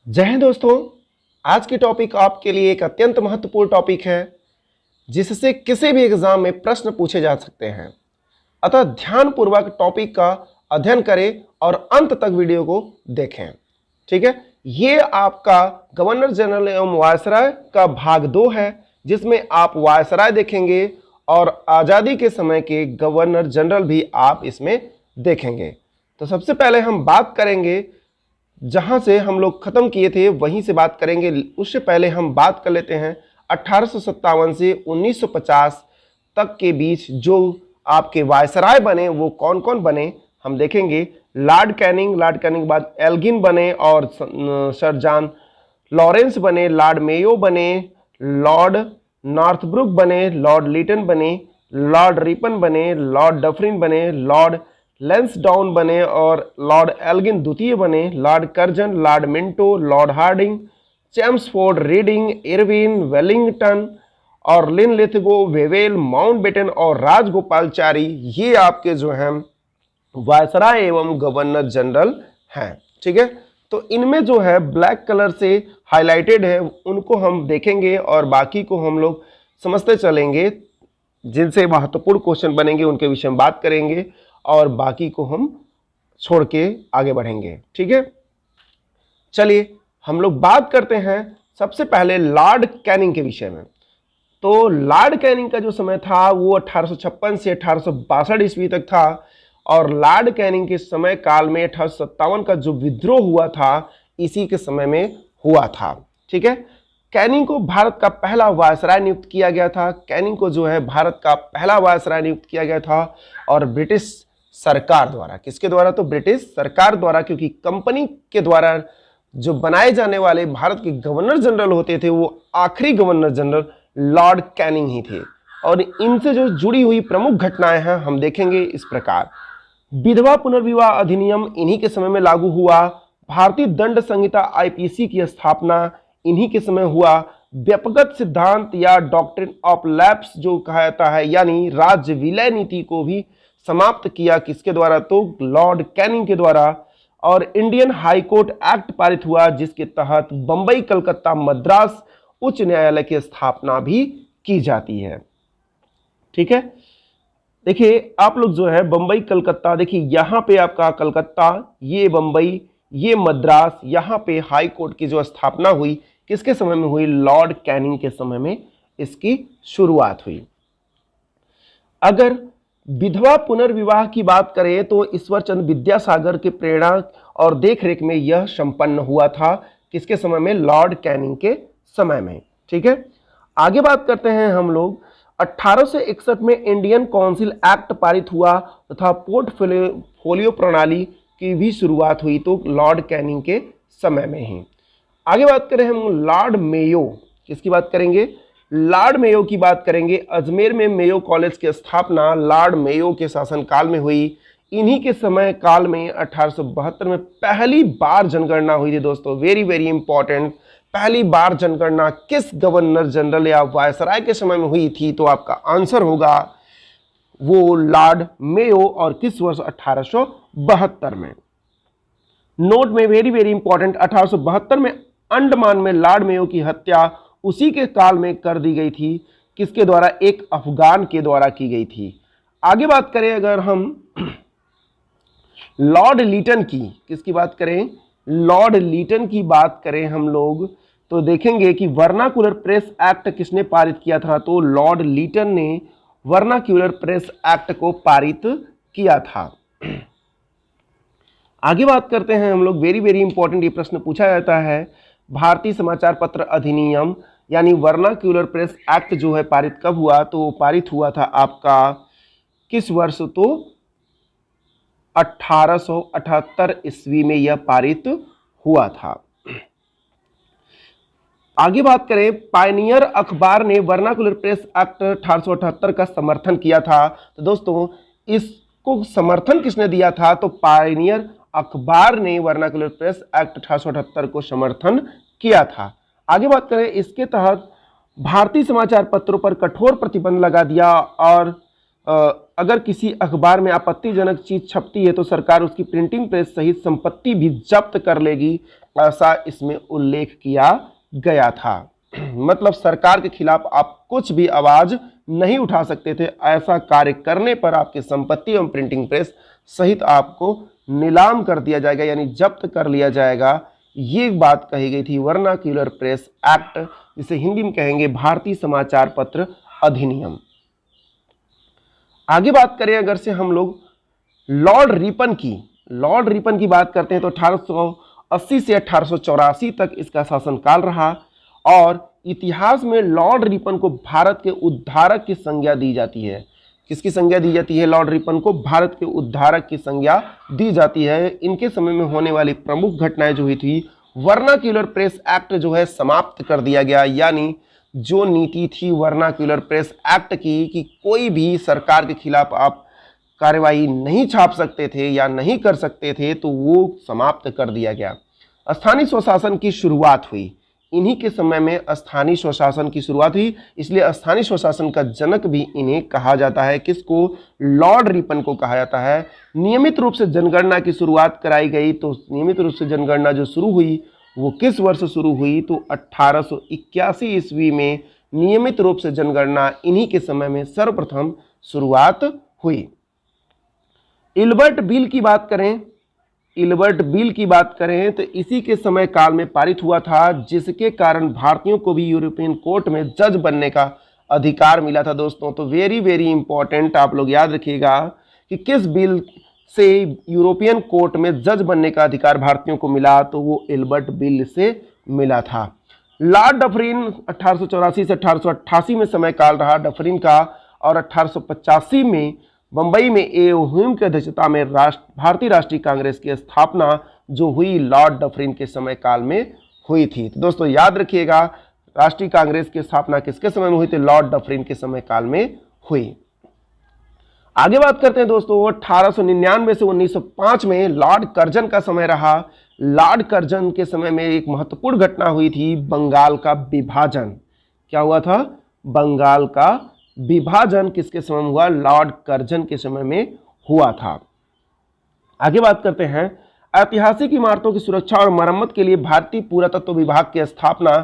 जय हिंद दोस्तों। आज की टॉपिक आपके लिए एक अत्यंत महत्वपूर्ण टॉपिक है जिससे किसी भी एग्जाम में प्रश्न पूछे जा सकते हैं। अतः ध्यानपूर्वक टॉपिक का अध्ययन करें और अंत तक वीडियो को देखें। ठीक है, ये आपका गवर्नर जनरल एवं वायसराय का भाग 2 है, जिसमें आप वायसराय देखेंगे और आज़ादी के समय के गवर्नर जनरल भी आप इसमें देखेंगे। तो सबसे पहले हम बात करेंगे, जहां से हम लोग खत्म किए थे वहीं से बात करेंगे। उससे पहले हम बात कर लेते हैं 1857 से 1950 तक के बीच जो आपके वायसराय बने वो कौन कौन बने हम देखेंगे। लॉर्ड कैनिंग के बाद एल्गिन बने और सर जॉन लॉरेंस बने, लॉर्ड मेयो बने, लॉर्ड नॉर्थब्रुक बने, लॉर्ड लीटन बने, लॉर्ड रिपन बने, लॉर्ड डफरिन बने, लॉर्ड लेंसडाउन बने और लॉर्ड एल्गिन द्वितीय बने, Lord Curzon, Lord Minto, Lord Hardinge, Chelmsford, Reading, Irwin, Wellington और लिनलिथगो, वेवेल, माउंटबेटन और राजगोपालचारी, ये आपके जो हैं वायसराय एवं गवर्नर जनरल हैं। ठीक है, तो इनमें जो है ब्लैक कलर से हाईलाइटेड है उनको हम देखेंगे और बाकी को हम लोग समझते चलेंगे। जिनसे महत्वपूर्ण क्वेश्चन बनेंगे उनके विषय में बात करेंगे और बाकी को हम छोड़ के आगे बढ़ेंगे। ठीक है, चलिए हम लोग बात करते हैं सबसे पहले लॉर्ड कैनिंग के विषय में। तो लॉर्ड कैनिंग का जो समय था वो 1856 से 1862 ईस्वी तक था और लॉर्ड कैनिंग के समय काल में 1857 का जो विद्रोह हुआ था इसी के समय में हुआ था। ठीक है, कैनिंग को भारत का पहला वायसराय नियुक्त किया गया था। कैनिंग को जो है भारत का पहला वायसराय नियुक्त किया गया था और ब्रिटिश सरकार द्वारा। किसके द्वारा? तो ब्रिटिश सरकार द्वारा, क्योंकि कंपनी के द्वारा जो बनाए जाने वाले भारत के गवर्नर जनरल होते थे वो आखिरी गवर्नर जनरल लॉर्ड कैनिंग ही थे। और इनसे जो जुड़ी हुई प्रमुख घटनाएं हैं हम देखेंगे इस प्रकार। विधवा पुनर्विवाह अधिनियम इन्हीं के समय में लागू हुआ। भारतीय दंड संहिता आईपीसी की स्थापना इन्हीं के समय हुआ। व्यक्तिगत सिद्धांत या डॉक्ट्रिन ऑफ लैप्स जो कहा जाता है, यानी राज्य विलय नीति को भी समाप्त किया। किसके द्वारा? तो लॉर्ड कैनिंग के द्वारा। और इंडियन हाई कोर्ट एक्ट पारित हुआ जिसके तहत बंबई, कलकत्ता, मद्रास उच्च न्यायालय की स्थापना भी की जाती है। ठीक है, देखिए आप लोग जो है बंबई, कलकत्ता, देखिए यहां पे आपका कलकत्ता, ये बंबई, ये मद्रास, यहां पे हाई कोर्ट की जो स्थापना हुई किसके समय में हुई? लॉर्ड कैनिंग के समय में इसकी शुरुआत हुई। अगर विधवा पुनर्विवाह की बात करें तो ईश्वर चंद्र विद्यासागर के प्रेरणा और देखरेख में यह संपन्न हुआ था। किसके समय में? लॉर्ड कैनिंग के समय में। ठीक है, आगे बात करते हैं हम लोग। 1861 में इंडियन काउंसिल एक्ट पारित हुआ तथा पोर्टफोलियो प्रणाली की भी शुरुआत हुई, तो लॉर्ड कैनिंग के समय में ही। आगे बात करें हम लॉर्ड मेयो। किसकी बात करेंगे? लॉर्ड मेयो की बात करेंगे। अजमेर में मेयो कॉलेज की स्थापना लॉर्ड मेयो के शासनकाल में हुई। इन्हीं के समय काल में 1872 में पहली बार जनगणना हुई थी दोस्तों। वेरी वेरी इंपॉर्टेंट, पहली बार जनगणना किस गवर्नर जनरल या वायसराय के समय में हुई थी? तो आपका आंसर होगा वो लॉर्ड मेयो। और किस वर्ष? 1872 में। नोट में वेरी वेरी इंपॉर्टेंट, 1872 में अंडमान में लॉर्ड मेयो की हत्या उसी के काल में कर दी गई थी। किसके द्वारा? एक अफगान के द्वारा की गई थी। आगे बात करें अगर हम लॉर्ड लीटन की, किसकी बात करें? लॉर्ड लीटन की बात करें हम लोग तो देखेंगे कि वर्नाकुलर प्रेस एक्ट किसने पारित किया था? तो लॉर्ड लीटन ने वर्नाक्यूलर प्रेस एक्ट को पारित किया था। आगे बात करते हैं हम लोग, वेरी वेरी इंपॉर्टेंट ये प्रश्न पूछा जाता है। भारतीय समाचार पत्र अधिनियम यानी वर्नाक्यूलर प्रेस एक्ट जो है पारित कब हुआ? तो पारित हुआ था आपका किस वर्ष? तो 1878 ईस्वी में यह पारित हुआ था। आगे बात करें, पायनियर अखबार ने वर्नाकुलर प्रेस एक्ट 1878 का समर्थन किया था। तो दोस्तों इसको समर्थन किसने दिया था? तो पायनियर अखबार ने वर्नाकुलर प्रेस एक्ट 1878 को समर्थन किया था। आगे बात करें, इसके तहत भारतीय समाचार पत्रों पर कठोर प्रतिबंध लगा दिया और अगर किसी अखबार में आपत्तिजनक चीज छपती है तो सरकार उसकी प्रिंटिंग प्रेस सहित संपत्ति भी जब्त कर लेगी। ऐसा इसमें उल्लेख किया गया था। मतलब सरकार के खिलाफ आप कुछ भी आवाज नहीं उठा सकते थे, ऐसा कार्य करने पर आपकी संपत्ति एवं प्रिंटिंग प्रेस सहित आपको नीलाम कर दिया जाएगा, यानी जब्त कर लिया जाएगा। ये बात कही गई थी वर्नाक्यूलर प्रेस एक्ट, जिसे हिंदी में कहेंगे भारतीय समाचार पत्र अधिनियम। आगे बात करें अगर से हम लोग लॉर्ड रिपन की बात करते हैं तो 1880 से 1884 तक इसका शासनकाल रहा और इतिहास में लॉर्ड रिपन को भारत के उद्धारक की संज्ञा दी जाती है। किसकी संज्ञा दी जाती है? लॉर्ड रिपन को भारत के उद्धारक की संज्ञा दी जाती है। इनके समय में होने वाली प्रमुख घटनाएं जो हुई थी, वर्नाक्यूलर प्रेस एक्ट जो है समाप्त कर दिया गया, यानी जो नीति थी वर्नाक्यूलर प्रेस एक्ट की कि कोई भी सरकार के खिलाफ आप कार्यवाही नहीं छाप सकते थे या नहीं कर सकते थे, तो वो समाप्त कर दिया गया। स्थानीय स्वशासन की शुरुआत हुई, इन्हीं के समय में स्थानीय स्वशासन की शुरुआत हुई, इसलिए स्थानीय स्वशासन का जनक भी इन्हें कहा जाता है। किसको? लॉर्ड रिपन को कहा जाता है। नियमित रूप से जनगणना की शुरुआत कराई गई, तो नियमित रूप से जनगणना जो शुरू हुई वो किस वर्ष शुरू हुई? तो 1881 ईस्वी में नियमित रूप से जनगणना इन्हीं के समय में सर्वप्रथम शुरुआत हुई। इल्बर्ट बिल की बात करें तो इसी के समय काल में पारित हुआ था, जिसके कारण भारतीयों को भी यूरोपियन कोर्ट में जज बनने का अधिकार मिला था दोस्तों। तो वेरी वेरी इंपॉर्टेंट, आप लोग याद रखिएगा कि किस बिल से यूरोपियन कोर्ट में जज बनने का अधिकार भारतीयों को मिला, तो वो इल्बर्ट बिल से मिला था। लॉर्ड डफरिन 1884 से 1888 में समय काल रहा डफरिन का, और 1885 में बंबई में ह्यूम की अध्यक्षता में भारतीय राष्ट्रीय कांग्रेस की स्थापना जो हुई लॉर्ड डफरिन के समय काल में हुई थी। तो दोस्तों याद रखिएगा, राष्ट्रीय कांग्रेस की स्थापना किसके समय में हुई थी? लॉर्ड डफरिन के समय काल में हुई। आगे बात करते हैं दोस्तों, 1899 से 1905 में लॉर्ड कर्जन का समय रहा। लॉर्ड कर्जन के समय में एक महत्वपूर्ण घटना हुई थी, बंगाल का विभाजन। क्या हुआ था? बंगाल का विभाजन किसके समय में हुआ? लॉर्ड कर्जन के समय में हुआ था। आगे बात करते हैं, ऐतिहासिक इमारतों की सुरक्षा और मरम्मत के लिए भारतीय पुरातत्व विभाग की स्थापना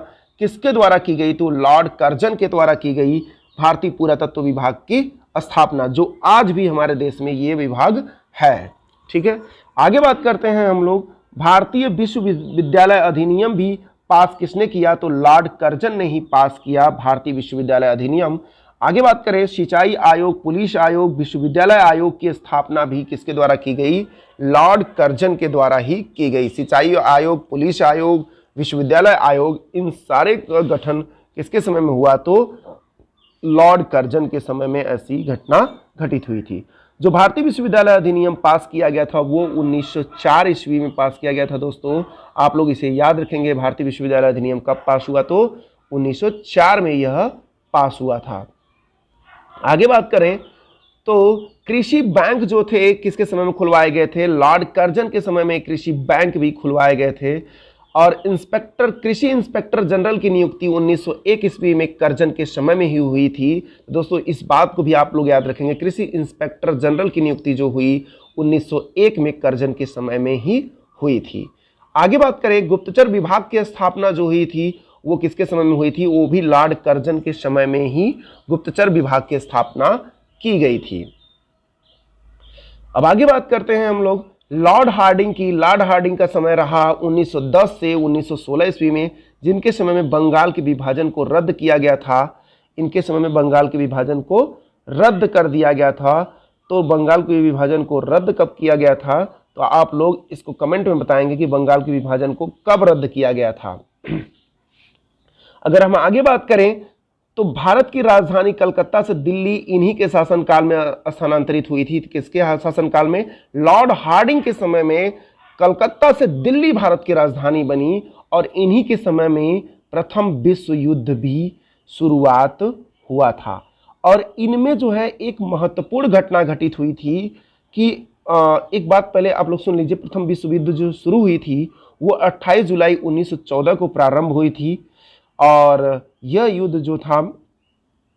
किसके द्वारा की गई? तो लॉर्ड कर्जन के द्वारा की गई भारतीय पुरातत्व विभाग की स्थापना, जो आज भी हमारे देश में ये विभाग है। ठीक है, आगे बात करते हैं हम लोग, भारतीय विश्वविद्यालय अधिनियम भी पास किसने किया? तो लॉर्ड कर्जन ने ही पास किया भारतीय विश्वविद्यालय अधिनियम। आगे बात करें, सिंचाई आयोग, पुलिस आयोग, विश्वविद्यालय आयोग की स्थापना भी किसके द्वारा की गई? लॉर्ड कर्जन के द्वारा ही की गई। सिंचाई आयोग, पुलिस आयोग, विश्वविद्यालय आयोग, इन सारे का गठन किसके समय में हुआ? तो लॉर्ड कर्जन के समय में ऐसी घटना घटित हुई थी। जो भारतीय विश्वविद्यालय अधिनियम पास किया गया था वो 1904 ईस्वी में पास किया गया था दोस्तों। आप लोग इसे याद रखेंगे, भारतीय विश्वविद्यालय अधिनियम कब पास हुआ? तो 1904 में यह पास हुआ था। आगे बात करें तो कृषि बैंक जो थे किसके समय में खुलवाए गए थे? लॉर्ड कर्जन के समय में कृषि बैंक भी खुलवाए गए थे। और कृषि इंस्पेक्टर जनरल की नियुक्ति 1901 ईस्वी में कर्जन के समय में ही हुई थी। दोस्तों इस बात को भी आप लोग याद रखेंगे, कृषि इंस्पेक्टर जनरल की नियुक्ति जो हुई 1901 में कर्जन के समय में ही हुई थी। आगे बात करें, गुप्तचर विभाग की स्थापना जो हुई थी वो किसके समय में हुई थी? वो भी लॉर्ड कर्जन के समय में ही गुप्तचर विभाग की स्थापना की गई थी। अब आगे बात करते हैं हम लोग लॉर्ड हार्डिंग की। लॉर्ड हार्डिंग का समय रहा 1910 से 1916 ईस्वी में, जिनके समय में बंगाल के विभाजन को रद्द किया गया था। इनके समय में बंगाल के विभाजन को रद्द कर दिया गया था। तो बंगाल के विभाजन को रद्द कब किया गया था? तो आप लोग इसको कमेंट में बताएंगे कि बंगाल के विभाजन को कब रद्द किया गया था। अगर हम आगे बात करें तो भारत की राजधानी कलकत्ता से दिल्ली इन्हीं के शासनकाल में स्थानांतरित हुई थी। किसके शासनकाल में? लॉर्ड हार्डिंग के समय में कलकत्ता से दिल्ली भारत की राजधानी बनी और इन्हीं के समय में प्रथम विश्व युद्ध भी शुरुआत हुआ था। और इनमें जो है एक महत्वपूर्ण घटना घटित हुई थी कि एक बात पहले आप लोग सुन लीजिए, प्रथम विश्व युद्ध जो शुरू हुई थी वो 28 जुलाई 1914 को प्रारंभ हुई थी। और यह युद्ध जो था,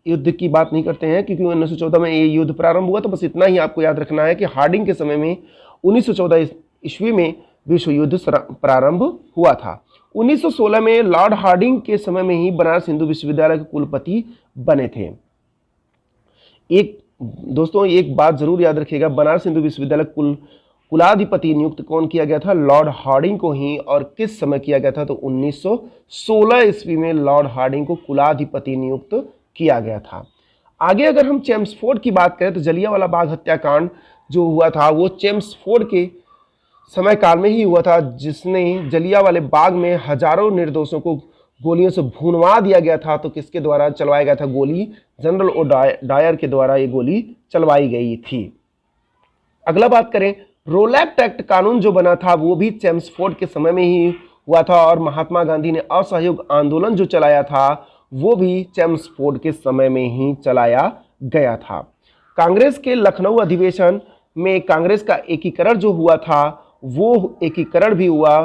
युद्ध की बात नहीं करते हैं क्योंकि 1914 में ये युद्ध प्रारंभ हुआ, तो बस इतना ही आपको याद रखना है कि हार्डिंग के समय में 1914 ईस्वी में विश्व युद्ध प्रारंभ हुआ था। 1916 में लॉर्ड हार्डिंग के समय में ही बनारस हिंदू विश्वविद्यालय के कुलपति बने थे। दोस्तों एक बात जरूर याद रखिएगा, बनारस हिंदू विश्वविद्यालय कुलाधिपति नियुक्त कौन किया गया था? लॉर्ड हार्डिंग को ही। और किस समय किया गया था? तो 1916 ईस्वी में लॉर्ड हार्डिंग को कुलाधिपति नियुक्त किया गया था। आगे अगर हम चेम्सफोर्ड की बात करें तो जलियांवाला बाग हत्याकांड जो हुआ था वो चेम्सफोर्ड के समय काल में ही हुआ था, जिसने जलियांवाले बाग में हजारों निर्दोषों को गोलियों से भूनवा दिया गया था। तो किसके द्वारा चलवाया गया था गोली? जनरल ओ डायर के द्वारा ये गोली चलवाई गई थी। अगला बात करें, रोलैक्ट एक्ट कानून जो बना था वो भी चेम्सफोर्ड के समय में ही हुआ था, और महात्मा गांधी ने असहयोग आंदोलन जो चलाया था वो भी चेम्सफोर्ड के समय में ही चलाया गया था। कांग्रेस के लखनऊ अधिवेशन में कांग्रेस का एकीकरण जो हुआ था वो एकीकरण भी हुआ,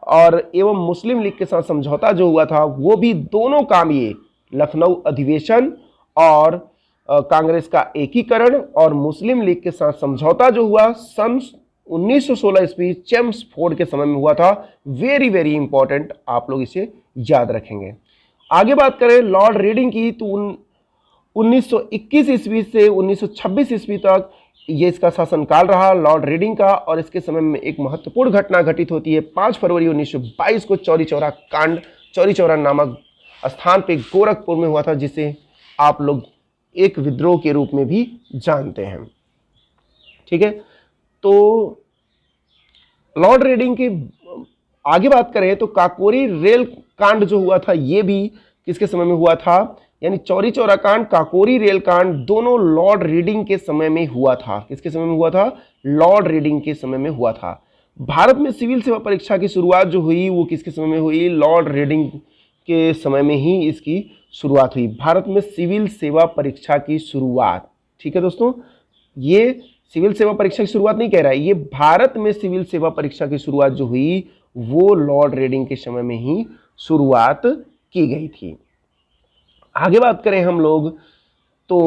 और एवं मुस्लिम लीग के साथ समझौता जो हुआ था वो भी, दोनों काम ये लखनऊ अधिवेशन और कांग्रेस का एकीकरण और मुस्लिम लीग के साथ समझौता जो हुआ सन 1916 ईस्वी चेम्सफोर्ड के समय में हुआ था। वेरी वेरी इंपॉर्टेंट, आप लोग इसे याद रखेंगे। आगे बात करें लॉर्ड रीडिंग की, तो 1921 ईस्वी से 1926 ईस्वी तक ये इसका शासनकाल रहा लॉर्ड रीडिंग का, और इसके समय में एक महत्वपूर्ण घटना घटित होती है। 5 फरवरी 1922 को चौरी चौरा कांड, चौरी चौरा नामक स्थान पे गोरखपुर में हुआ था, जिसे आप लोग एक विद्रोह के रूप में भी जानते हैं। ठीक है, तो लॉर्ड रीडिंग की आगे बात करें तो काकोरी रेल कांड जो हुआ था ये भी किसके समय में हुआ था? यानी चौरी चौरा कांड, काकोरी रेल कांड दोनों लॉर्ड रीडिंग के समय में हुआ था। किसके समय में हुआ था? लॉर्ड रीडिंग के समय में हुआ था। भारत में सिविल सेवा परीक्षा की शुरुआत जो हुई वो किसके समय में हुई? लॉर्ड रीडिंग के समय में ही इसकी शुरुआत हुई, भारत में सिविल सेवा परीक्षा की शुरुआत। ठीक है दोस्तों, ये सिविल सेवा परीक्षा की शुरुआत नहीं कह रहा है, ये भारत में सिविल सेवा परीक्षा की शुरुआत जो हुई वो लॉर्ड रीडिंग के समय में ही शुरुआत की गई थी। आगे बात करें हम लोग तो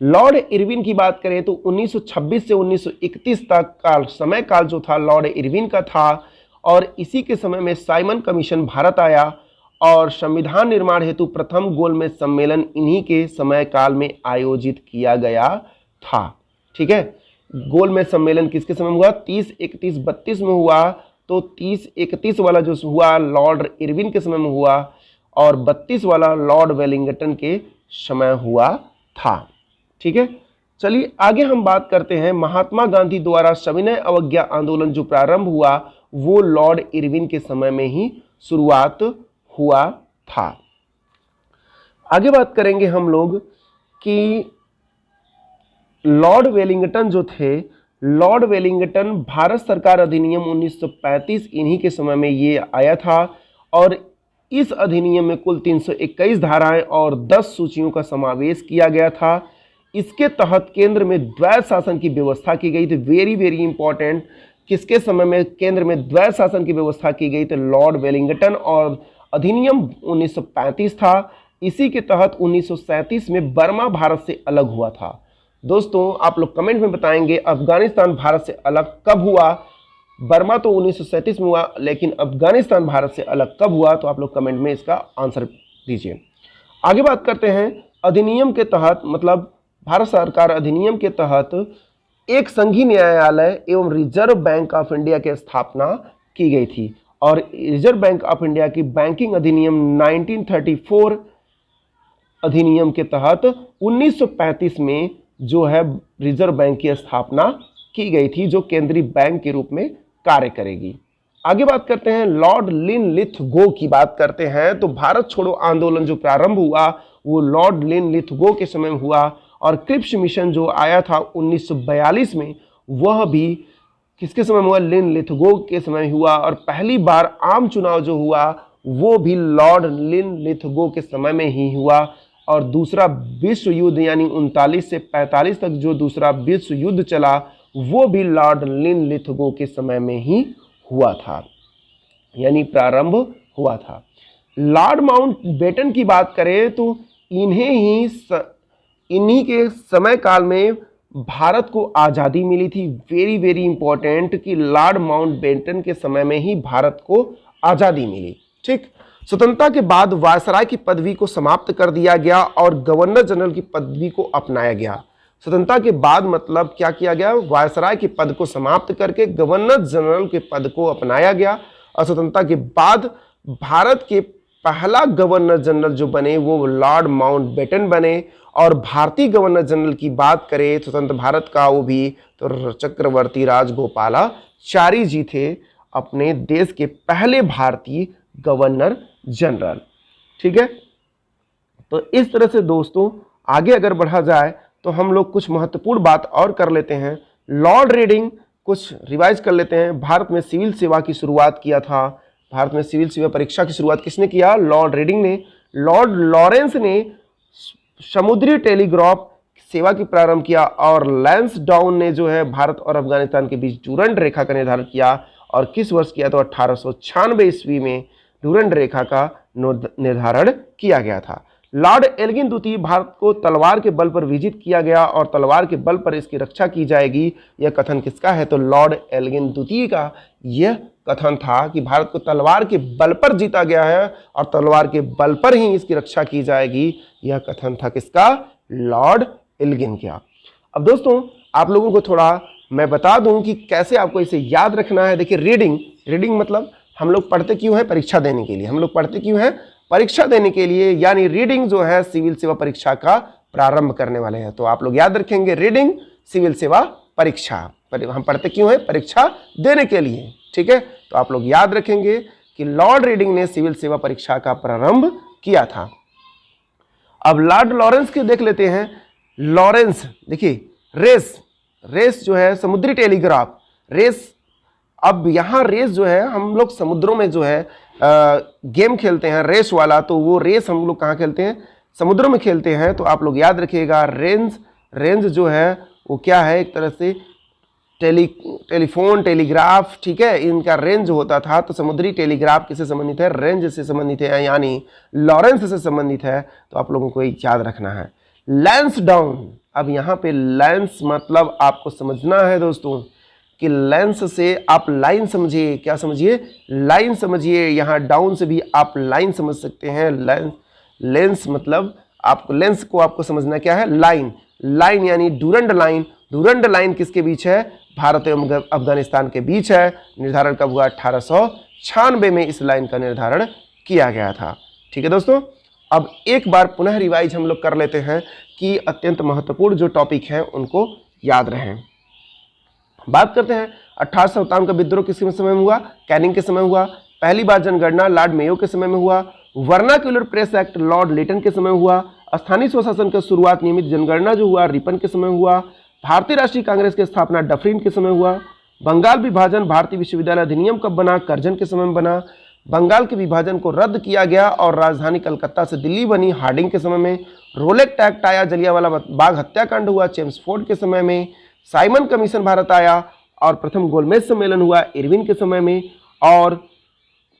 लॉर्ड इरविन की बात करें तो 1926 से 1931 तक का समय काल जो था लॉर्ड इरविन का था, और इसी के समय में साइमन कमीशन भारत आया और संविधान निर्माण हेतु प्रथम गोलमेज सम्मेलन इन्हीं के समय काल में आयोजित किया गया था। ठीक है, गोलमेज सम्मेलन किसके समय में हुआ? 30, 31, 32 में हुआ। तो 30, 31 वाला जो हुआ लॉर्ड इरविन के समय में हुआ, और 32 वाला लॉर्ड वेलिंगटन के समय हुआ था। ठीक है, चलिए आगे हम बात करते हैं महात्मा गांधी द्वारा सविनय अवज्ञा आंदोलन जो प्रारंभ हुआ वो लॉर्ड इरविन के समय में ही शुरुआत हुआ था। आगे बात करेंगे हम लोग कि लॉर्ड वेलिंगटन जो थे, लॉर्ड वेलिंगटन भारत सरकार अधिनियम 1935 इन्हीं के समय में ये आया था, और इस अधिनियम में कुल 321 धाराएं और 10 सूचियों का समावेश किया गया था। इसके तहत केंद्र में द्वैध शासन की व्यवस्था की गई थी। वेरी वेरी इंपॉर्टेंट, किसके समय में केंद्र में द्वैध शासन की व्यवस्था की गई थी? लॉर्ड वेलिंगटन, और अधिनियम 1935 था। इसी के तहत 1937 में बर्मा भारत से अलग हुआ था। दोस्तों आप लोग कमेंट में बताएंगे अफगानिस्तान भारत से अलग कब हुआ? बर्मा तो 1937 में हुआ, लेकिन अफगानिस्तान भारत से अलग कब हुआ? तो आप लोग कमेंट में इसका आंसर दीजिए। आगे बात करते हैं अधिनियम के तहत, मतलब भारत सरकार अधिनियम के तहत एक संघीय न्यायालय एवं रिजर्व बैंक ऑफ इंडिया की स्थापना की गई थी, और रिजर्व बैंक ऑफ इंडिया की बैंकिंग अधिनियम 1934 अधिनियम के तहत 1935 में जो है रिजर्व बैंक की स्थापना की गई थी, जो केंद्रीय बैंक के रूप में कार्य करेगी। आगे बात करते हैं लॉर्ड लिनलिथगो की बात करते हैं। तो भारत छोड़ो आंदोलन जो प्रारंभ हुआ वो लॉर्ड लिनलिथगो के समय में हुआ, और क्रिप्स मिशन जो आया था 1942 में वह भी किसके समय में हुआ? लिनलिथगो के समय हुआ, और पहली बार आम चुनाव जो हुआ वो भी लॉर्ड लिनलिथगो के समय में ही हुआ, और दूसरा विश्व युद्ध यानी 39 से 45 तक जो दूसरा विश्व युद्ध चला वो भी लॉर्ड लिनलिथगो के समय में ही हुआ था, यानी प्रारंभ हुआ था। लॉर्ड माउंटबेटन की बात करें तो इन्हीं के समय काल में भारत को आज़ादी मिली थी, वेरी वेरी इंपॉर्टेंट, कि लॉर्ड माउंटबेटन के समय में ही भारत को आज़ादी मिली। ठीक, स्वतंत्रता के बाद वायसराय की पदवी को समाप्त कर दिया गया और गवर्नर जनरल की पदवी को अपनाया गया। स्वतंत्रता के बाद मतलब क्या किया गया, वायसराय के पद को समाप्त करके गवर्नर जनरल के पद को अपनाया गया। और स्वतंत्रता के बाद भारत के पहला गवर्नर जनरल जो बने वो लॉर्ड माउंटबेटन बने। और भारतीय गवर्नर जनरल की बात करें स्वतंत्र भारत का, वो भी तो चक्रवर्ती राजगोपालाचारी जी थे, अपने देश के पहले भारतीय गवर्नर जनरल। ठीक है, तो इस तरह से दोस्तों आगे अगर बढ़ा जाए तो हम लोग कुछ महत्वपूर्ण बात और कर लेते हैं। लॉर्ड रीडिंग कुछ रिवाइज कर लेते हैं। भारत में सिविल सेवा की शुरुआत किया था। भारत में सिविल सेवा परीक्षा की शुरुआत किसने किया? लॉर्ड रीडिंग ने। लॉर्ड लॉरेंस ने समुद्री टेलीग्राफ सेवा की प्रारंभ किया और लैंसडाउन ने जो है भारत और अफगानिस्तान के बीच डूरंड रेखा का निर्धारण किया। और किस वर्ष किया? तो 1896 ईस्वी में डूरंड रेखा का निर्धारण किया गया था। लॉर्ड एल्गिन द्वितीय भारत को तलवार के बल पर विजित किया गया और तलवार के बल पर इसकी रक्षा की जाएगी। यह कथन किसका है? तो लॉर्ड एल्गिन द्वितीय का यह कथन था कि भारत को तलवार के बल पर जीता गया है और तलवार के बल पर ही इसकी रक्षा की जाएगी। यह कथन था किसका? लॉर्ड एल्गिन का। अब दोस्तों आप लोगों को थोड़ा मैं बता दूं कि कैसे आपको इसे याद रखना है। देखिए रीडिंग मतलब हम लोग पढ़ते क्यों है? परीक्षा देने के लिए। हम लोग पढ़ते क्यों है? परीक्षा देने के लिए। यानी रीडिंग जो है सिविल सेवा परीक्षा का प्रारंभ करने वाले हैं। तो आप लोग याद रखेंगे रीडिंग सिविल सेवा परीक्षा। हम पढ़ते क्यों है? परीक्षा देने के लिए। ठीक है, तो आप लोग याद रखेंगे कि लॉर्ड रीडिंग ने सिविल सेवा परीक्षा का प्रारंभ किया था। अब लॉर्ड लॉरेंस के देख लेते हैं। लॉरेंस देखिए रेस जो है समुद्री टेलीग्राफ रेस। अब यहाँ रेस जो है हम लोग समुद्रों में जो है गेम खेलते हैं रेस वाला, तो वो रेस हम लोग कहाँ खेलते हैं? समुद्रों में खेलते हैं। तो आप लोग याद रखिएगा रेंज जो है वो क्या है? एक तरह से टेलीफोन टेलीग्राफ। ठीक है, इनका रेंज होता था। तो समुद्री टेलीग्राफ किससे संबंधित है? रेंज से संबंधित है, यानी लॉरेंस से संबंधित है। तो आप लोगों को याद रखना है। लैंसडाउन, अब यहाँ पे लैंस मतलब आपको समझना है दोस्तों कि लेंस से आप लाइन समझिए। क्या समझिए? लाइन समझिए। यहाँ डाउन से भी आप लाइन समझ सकते हैं। लेंस मतलब आपको लेंस को आपको समझना क्या है? लाइन यानी डूरंड लाइन। डूरंड लाइन किसके बीच है? भारत एवं अफगानिस्तान के बीच है। निर्धारण कब हुआ? 1896 में इस लाइन का निर्धारण किया गया था। ठीक है दोस्तों, अब एक बार पुनः रिवाइज हम लोग कर लेते हैं कि अत्यंत महत्वपूर्ण जो टॉपिक हैं उनको याद रहें। बात करते हैं 1857 का विद्रोह किसके समय में हुआ? कैनिंग के समय हुआ। पहली बार जनगणना लॉर्ड मेयो के समय में हुआ। Vernacular Press Act Lord Lytton के समय हुआ। स्थानीय स्वशासन का शुरुआत नियमित जनगणना जो हुआ रिपन के समय हुआ। भारतीय राष्ट्रीय कांग्रेस की स्थापना डफरिन के समय हुआ। बंगाल विभाजन भारतीय विश्वविद्यालय अधिनियम कब बना? कर्जन के समय में बना। बंगाल के विभाजन को रद्द किया गया और राजधानी कलकत्ता से दिल्ली बनी हार्डिंग के समय में। रोलेक्ट एक्ट आया, जलियांवाला बाग हत्याकांड हुआ चेम्सफोर्ड के समय में। साइमन कमीशन भारत आया और प्रथम गोलमेज सम्मेलन हुआ इरविन के समय में। और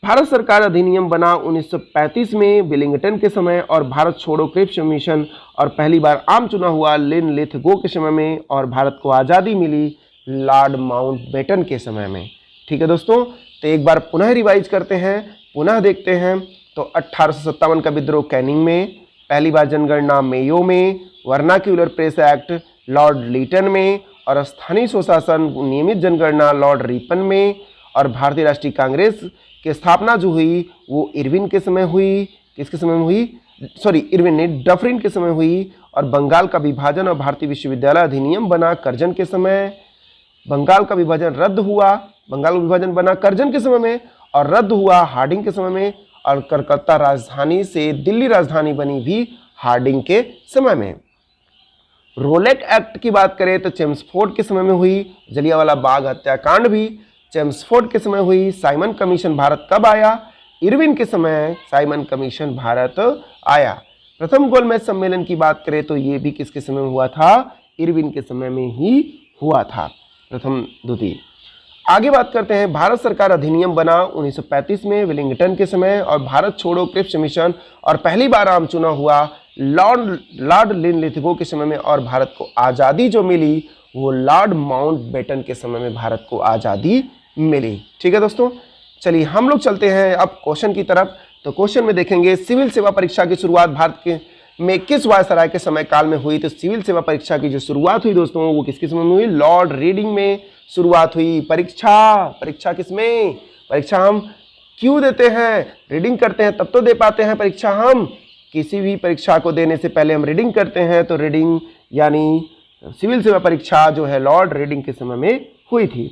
भारत सरकार अधिनियम बना 1935 में विलिंगटन के समय। और भारत छोड़ो क्रिप्स मिशन और पहली बार आम चुनाव हुआ लिन लिथगो के समय में। और भारत को आज़ादी मिली लॉर्ड माउंटबेटन के समय में। ठीक है दोस्तों, तो एक बार पुनः रिवाइज करते हैं, पुनः देखते हैं। तो 1857 का विद्रोह कैनिंग में, पहली बार जनगणना मेयो में, vernacular Press Act Lord Lytton में, और स्थानीय स्वशासन नियमित जनगणना लॉर्ड रिपन में। और भारतीय राष्ट्रीय कांग्रेस की स्थापना जो हुई वो इरविन के समय हुई। किसके समय में हुई? इरविन ने डफरिन के समय हुई। और बंगाल का विभाजन और भारतीय विश्वविद्यालय अधिनियम बना कर्जन के समय। बंगाल का विभाजन रद्द हुआ, बंगाल का विभाजन बना कर्जन के समय में और रद्द हुआ हार्डिंग के समय में। और कलकत्ता राजधानी से दिल्ली राजधानी बनी भी हार्डिंग के समय में। रोलेट एक्ट की बात करें तो चेम्सफोर्ड के समय में हुई। जलियांवाला बाग हत्याकांड भी चेम्सफोर्ड के समय हुई। साइमन कमीशन भारत कब आया? इरविन के समय साइमन कमीशन भारत आया। प्रथम गोलमेज सम्मेलन की बात करें तो ये भी किसके समय में हुआ था? इरविन के समय में ही हुआ था, प्रथम द्वितीय। आगे बात करते हैं, भारत सरकार अधिनियम बना 1935 में विलिंगटन के समय। और भारत छोड़ो क्रिप्स मिशन और पहली बार आम चुनाव हुआ लॉर्ड लिनलिथगो के समय में, और भारत को आज़ादी जो मिली वो लॉर्ड माउंटबेटन के समय में भारत को आज़ादी मिली। ठीक है दोस्तों, चलिए हम लोग चलते हैं अब क्वेश्चन की तरफ। तो क्वेश्चन में देखेंगे सिविल सेवा परीक्षा की शुरुआत भारत के में किस वायसराय के समय काल में हुई। तो सिविल सेवा परीक्षा की जो शुरुआत हुई दोस्तों वो किसके समय में हुई, लॉर्ड रीडिंग में शुरुआत हुई। परीक्षा किसमें, परीक्षा हम क्यों देते हैं, रीडिंग करते हैं तब तो दे पाते हैं परीक्षा। हम किसी भी परीक्षा को देने से पहले हम रीडिंग करते हैं, तो रीडिंग यानी सिविल सेवा परीक्षा जो है लॉर्ड रीडिंग के समय में हुई थी।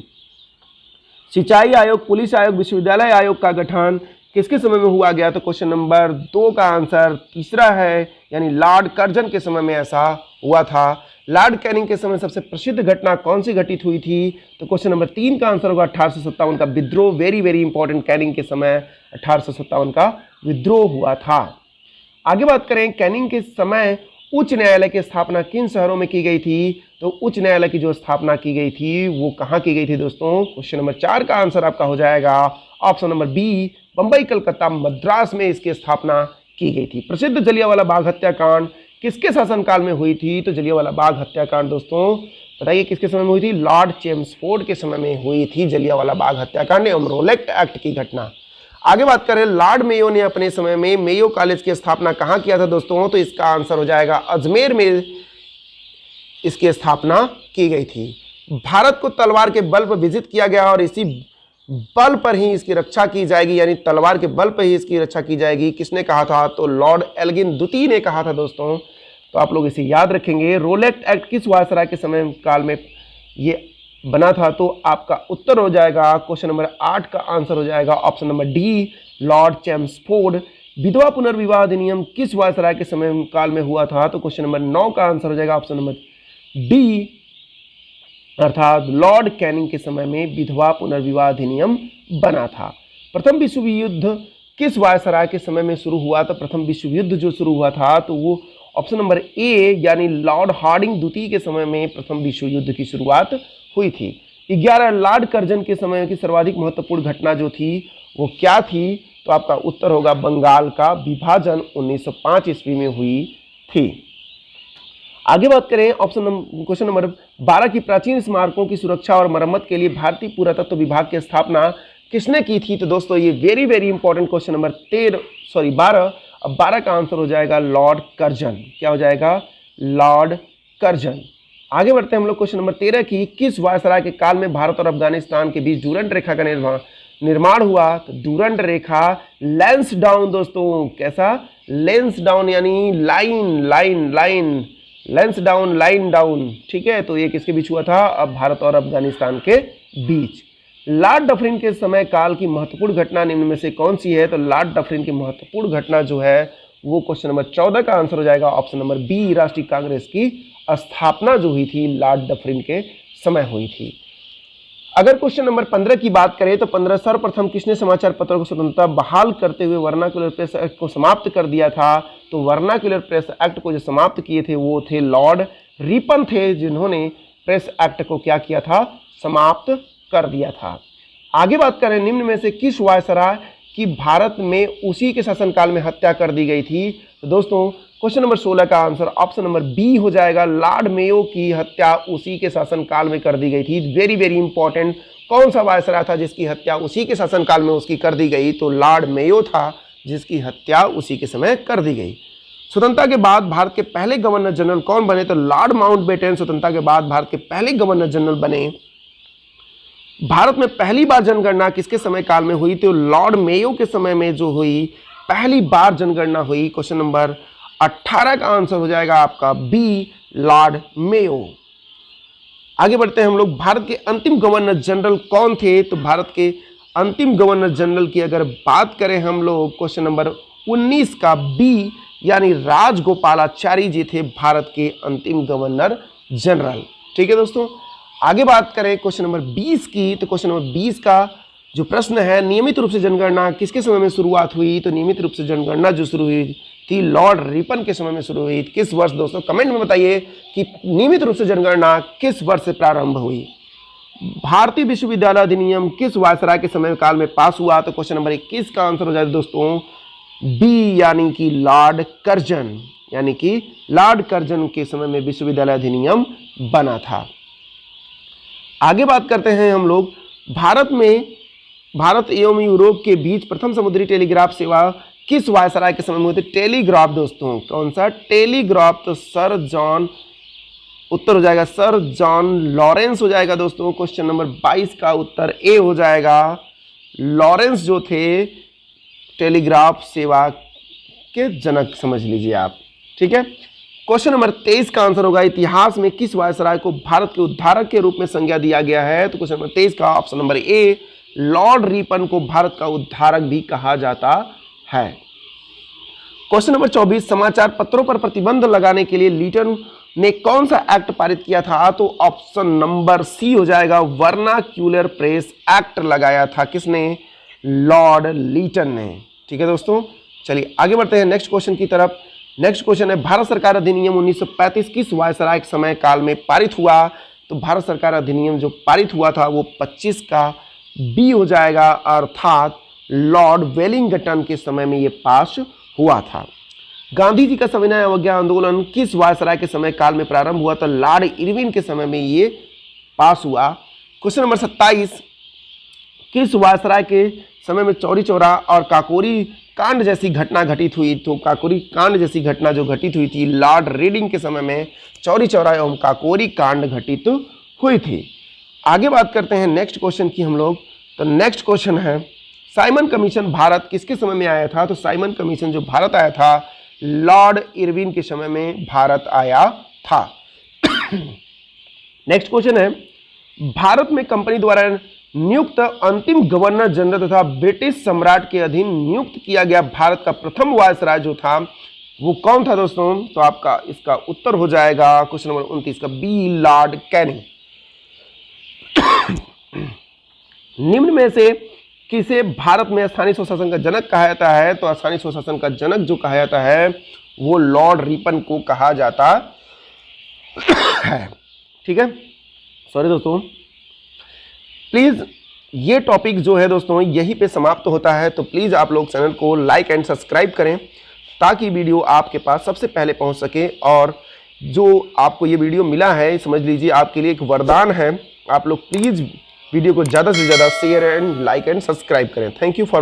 सिंचाई आयोग, पुलिस आयोग, विश्वविद्यालय आयोग का गठन किसके समय में हुआ गया। तो क्वेश्चन नंबर 2 का आंसर तीसरा है, यानी लॉर्ड कर्जन के समय में ऐसा हुआ था। लॉर्ड कैनिंग के समय सबसे प्रसिद्ध घटना कौन सी घटित हुई थी। तो क्वेश्चन नंबर 3 का आंसर होगा 1857 का विद्रोह। वेरी वेरी इंपॉर्टेंट, कैनिंग के समय 1857 का विद्रोह हुआ था। आगे बात करें, कैनिंग के समय उच्च न्यायालय की स्थापना किन शहरों में की गई थी। तो उच्च न्यायालय की जो स्थापना की गई थी वो कहाँ की गई थी दोस्तों। क्वेश्चन नंबर 4 का आंसर आपका हो जाएगा option number B, Bambai, Calcutta, Madras में इसकी स्थापना की गई थी। प्रसिद्ध जलियांवाला बाग हत्याकांड किसके शासनकाल में हुई थी। तो जलियांवाला बाग हत्याकांड दोस्तों बताइए किसके समय में हुई थी, लॉर्ड चेम्सफोर्ड के समय में हुई थी जलियांवाला बाग हत्याकांड एवं रोलेट एक्ट की घटना। आगे बात करें, लॉर्ड मेयो ने अपने समय में मेयो कॉलेज की स्थापना कहाँ किया था दोस्तों। तो इसका आंसर हो जाएगा अजमेर में इसकी स्थापना की गई थी। भारत को तलवार के बल पर विजित किया गया और इसी बल पर ही इसकी रक्षा की जाएगी, यानी तलवार के बल पर ही इसकी रक्षा की जाएगी। किसने कहा था, तो लॉर्ड एल्गिन द्वितीय ने कहा था दोस्तों। तो आप लोग इसे याद रखेंगे। रोलेट एक्ट किस वायसराय के समय काल में ये बना था। तो आपका उत्तर हो जाएगा क्वेश्चन नंबर 8 का आंसर हो जाएगा option number D, Lord Chelmsford. विधवा पुनर्विवाह अधिनियम किस वायसराय के समय काल में हुआ था। तो क्वेश्चन नंबर 9 का आंसर हो जाएगा ऑप्शन नंबर डी, अर्थात लॉर्ड कैनिंग के समय में विधवा पुनर्विवाह अधिनियम बना था। प्रथम विश्व युद्ध किस वायसराय के समय में शुरू हुआ। तो प्रथम विश्व युद्ध जो शुरू हुआ था तो वो ऑप्शन नंबर ए, यानी लॉर्ड हार्डिंग द्वितीय के समय में प्रथम विश्व युद्ध की शुरुआत हुई थी। 11 लॉर्ड कर्जन के समय की सर्वाधिक महत्वपूर्ण घटना जो थी वो क्या थी। तो आपका उत्तर होगा बंगाल का विभाजन 1905 ईस्वी में हुई थी। आगे बात करें क्वेश्चन नंबर 12 की प्राचीन स्मारकों की सुरक्षा और मरम्मत के लिए भारतीय पुरातत्व विभाग की स्थापना किसने की थी। तो दोस्तों ये very very important question number 12। अब 12 का आंसर हो जाएगा लॉर्ड कर्जन। क्या हो जाएगा, लॉर्ड कर्जन। आगे बढ़ते हैं हम लोग क्वेश्चन नंबर 13 की, किस वायसराय के काल में भारत और अफगानिस्तान के बीच डूरंड रेखा का निर्माण हुआ। तो डूरंड रेखा लैंसडाउन दोस्तों, कैसा, लैंसडाउन यानी लाइन लैंसडाउन, लाइन डाउन। ठीक है, तो ये किसके बीच हुआ था, अब भारत और अफगानिस्तान के बीच। लॉर्ड डफरिन के समय काल की महत्वपूर्ण घटना निम्न में से कौन सी है। तो लॉर्ड डफरिन की महत्वपूर्ण घटना जो है वो क्वेश्चन नंबर 14 का आंसर हो जाएगा ऑप्शन नंबर बी, राष्ट्रीय कांग्रेस की स्थापना जो हुई थी लॉर्ड डफरिन के समय हुई थी। अगर क्वेश्चन नंबर 15 की बात करें तो 15 सर्वप्रथम किसने समाचार पत्रों को स्वतंत्रता बहाल करते हुए वर्नाक्युलर प्रेस एक्ट को समाप्त कर दिया था। तो वर्नाक्युलर प्रेस एक्ट को जो समाप्त किए थे वो थे लॉर्ड रिपन थे, जिन्होंने प्रेस एक्ट को क्या किया था, समाप्त कर दिया था। आगे बात करें, निम्न में से किस वायसराय की भारत में उसी के शासनकाल में हत्या कर दी गई थी। तो दोस्तों क्वेश्चन नंबर 16 का आंसर ऑप्शन नंबर बी हो जाएगा, लॉर्ड मेयो की हत्या उसी के शासनकाल में कर दी गई थी। वेरी वेरी इंपॉर्टेंट, कौन सा वायसराय था जिसकी हत्या उसी के शासनकाल में उसकी कर दी गई। तो लॉर्ड मेयो था जिसकी हत्या उसी के समय कर दी गई। स्वतंत्रता के बाद भारत के पहले गवर्नर जनरल कौन बने। तो लॉर्ड माउंटबेटन स्वतंत्रता के बाद भारत के पहले गवर्नर जनरल बने। भारत में पहली बार जनगणना किसके समय काल में हुई। तो लॉर्ड मेयो के समय में जो हुई पहली बार जनगणना हुई। क्वेश्चन नंबर 18 का आंसर हो जाएगा आपका बी, लॉर्ड मेयो। आगे बढ़ते हैं हम लोग, भारत के अंतिम गवर्नर जनरल कौन थे। तो भारत के अंतिम गवर्नर जनरल की अगर बात करें हम लोग, क्वेश्चन नंबर 19 का बी, यानी राजगोपालाचारी जी थे भारत के अंतिम गवर्नर जनरल। ठीक है दोस्तों, आगे बात करें क्वेश्चन नंबर 20 की। तो क्वेश्चन नंबर 20 का जो प्रश्न है, नियमित रूप से जनगणना किसके समय में शुरुआत हुई। तो नियमित रूप से जनगणना जो शुरू हुई थी लॉर्ड रिपन के समय में शुरू हुई। किस वर्ष दोस्तों, कमेंट में बताइए कि नियमित रूप से जनगणना किस वर्ष से प्रारंभ हुई। भारतीय विश्वविद्यालय अधिनियम किस वायसराय के समय काल में पास हुआ। तो क्वेश्चन नंबर 21 का आंसर हो जाए दोस्तों बी, यानी कि लॉर्ड कर्जन। यानी कि लॉर्ड कर्जन के समय में विश्वविद्यालय अधिनियम बना था। आगे बात करते हैं हम लोग भारत एवं यूरोप के बीच प्रथम समुद्री टेलीग्राफ सेवा किस वायसराय के समय में हुई थी? टेलीग्राफ दोस्तों, कौन सा? टेलीग्राफ। तो सर जॉन, उत्तर हो जाएगा सर जॉन लॉरेंस हो जाएगा दोस्तों। क्वेश्चन नंबर 22 का उत्तर ए हो जाएगा। लॉरेंस जो थे टेलीग्राफ सेवा के जनक समझ लीजिए आप, ठीक है। क्वेश्चन नंबर 23 का आंसर होगा इतिहास में किस वायसराय को भारत के उद्धारक के रूप में संज्ञा दिया गया है? तो क्वेश्चन नंबर 23 का option number A, Lord Ripon को भारत का उद्धारक भी कहा जाता है। क्वेश्चन नंबर 24, समाचार पत्रों पर प्रतिबंध लगाने के लिए लीटन ने कौन सा एक्ट पारित किया था? तो ऑप्शन नंबर सी हो जाएगा, वर्नाक्यूलर प्रेस एक्ट लगाया था। किसने? लॉर्ड लीटन ने। ठीक है दोस्तों, चलिए आगे बढ़ते हैं नेक्स्ट क्वेश्चन की तरफ। नेक्स्ट क्वेश्चन है, भारत सरकार अधिनियम 1935 किस वायसराय के समय काल में पारित हुआ? तो भारत सरकार अधिनियम जो पारित हुआ था वो 25 का बी हो जाएगा, अर्थात लॉर्ड वेलिंगटन के समय में ये पास हुआ था। गांधी जी का सविनय अवज्ञा आंदोलन किस वायसराय के समय काल में प्रारंभ हुआ? तो लॉर्ड इरविन के समय में ये पास हुआ। क्वेश्चन नंबर 27, किस वायसराय के समय में चौरी चौरा और काकोरी कांड जैसी घटना घटित हुई? तो काकोरी कांड जैसी घटना जो घटित हुई थी लॉर्ड रीडिंग के समय में चौरी चौरा एवं काकोरी कांड घटित हुई थी। आगे बात करते हैं नेक्स्ट क्वेश्चन की हम लोग। तो नेक्स्ट क्वेश्चन है, साइमन कमीशन भारत किसके समय में आया था? तो साइमन कमीशन जो भारत आया था लॉर्ड इरविन के समय में भारत आया था। नेक्स्ट क्वेश्चन है, भारत में कंपनी द्वारा नियुक्त अंतिम गवर्नर जनरल तथा ब्रिटिश सम्राट के अधीन नियुक्त किया गया भारत का प्रथम वायसराय जो था वो कौन था दोस्तों? तो आपका इसका उत्तर हो जाएगा क्वेश्चन नंबर 29 का बी, लॉर्ड कैनिंग। निम्न में से किसे भारत में स्थानीय स्वशासन का जनक कहा जाता है? तो स्थानीय स्वशासन का जनक जो कहा जाता है वो लॉर्ड रिपन को कहा जाता है। ठीक है, सॉरी दोस्तों, प्लीज ये टॉपिक जो है दोस्तों यहीं पे समाप्त होता है। तो प्लीज आप लोग चैनल को लाइक एंड सब्सक्राइब करें ताकि वीडियो आपके पास सबसे पहले पहुंच सके। और जो आपको ये वीडियो मिला है समझ लीजिए आपके लिए एक वरदान है। आप लोग प्लीज वीडियो को ज़्यादा से ज़्यादा share and like and subscribe करें। Thank you for